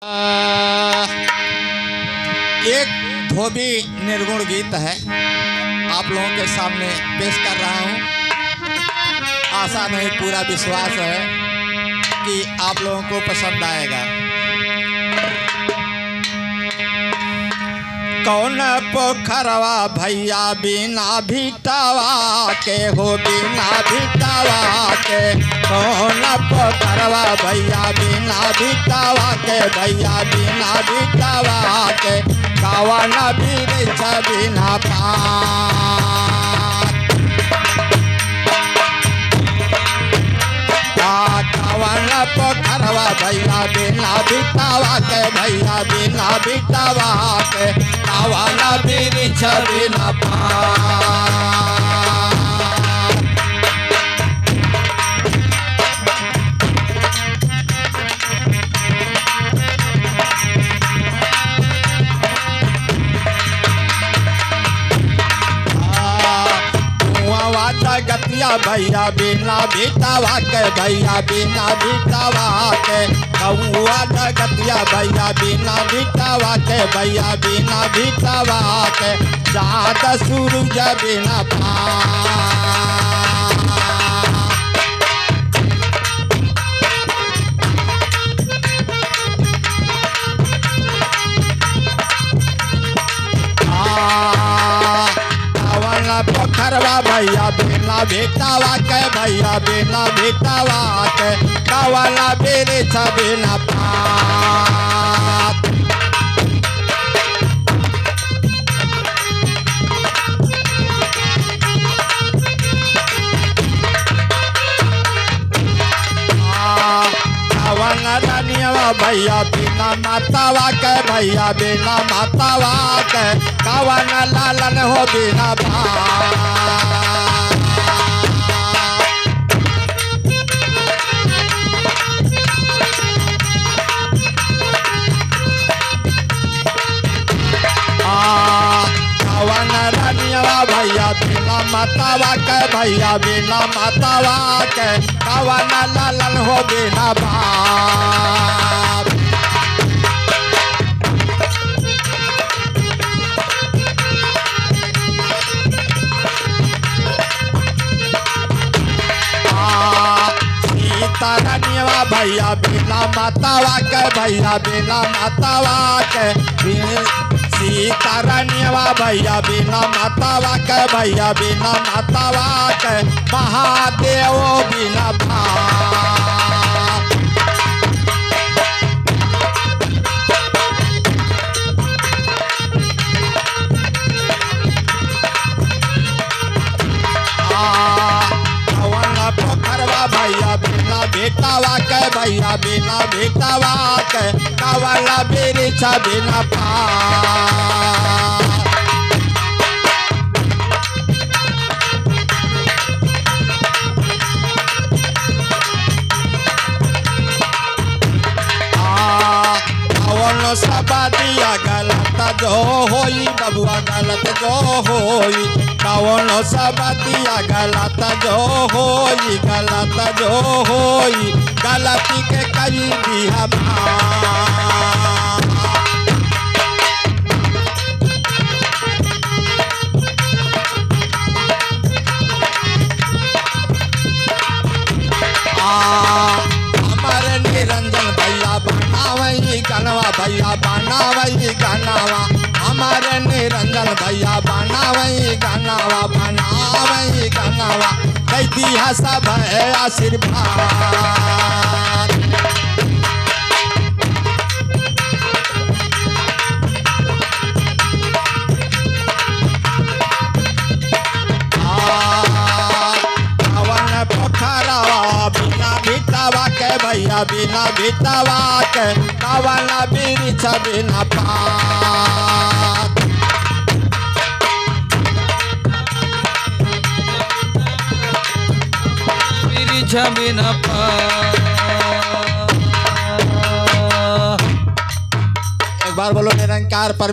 एक धोबी निर्गुण गीत है, आप लोगों के सामने पेश कर रहा हूँ। आशा नहीं, पूरा विश्वास है कि आप लोगों को पसंद आएगा। कौन पोखरवा भैया बिना भिटावा के हो, बिना भिटावा के। कौन पोखरवा भैया बिना भिटावा के, भैया बिना भिटावा के। कवन बिरछ बिना पात, कवन पोखरवा भैया बिना भिटावा के, भैया बिना भिटावा के। कवन बिरछ बिना पात। गतिया भैया बिना भिटावा के, भैया बिना भिटावा के। कौआ गतिया भैया बिना भिटावा के, भैया बिना भिटावा के। चाँद सूरज बिना पोखरवा भैया बिना भिटावा के, भैया बिना भिटावा के। कवन बिरछ बिना पात। कवन रानियवा भैया बिना मातावा के, भैया बिना मातावा के। कवन लालन हो बिना भात। कवन रानियवा भैया बिना मातावा के, भैया बिना मातावा के। कवन लालन हो बिना बाप। सीता रानियवा भैया बिना मातावा के, भैया बिना मातावा के। सीता रानियवा भैया बिना मातावा के, भैया बिना मातावा के। महादेव बिना भात। कवन पोखरवा भैया बिना भिटावा के, भैया बिना भिटावा के। कवन बिरछ बिना पात। सब दिया गलत जो होई बबुआ, गलत जो होई। कौन सब दिया गलत जो होई, गलत जो होई। गलती के कई भी हम निरंजन भैया बनावई गनवा, भैया बनावई गनवा। हमारे निरंजन भैया बनावई गनवा, बनावई गनवा। कई दिया सब है आशीर्वाद। बिना भिटावा के, भैया बिना भिटावा के। कवन बिरछ बिना पात। बिरछ बिना पात। एक बार बोलो निरंकार पर।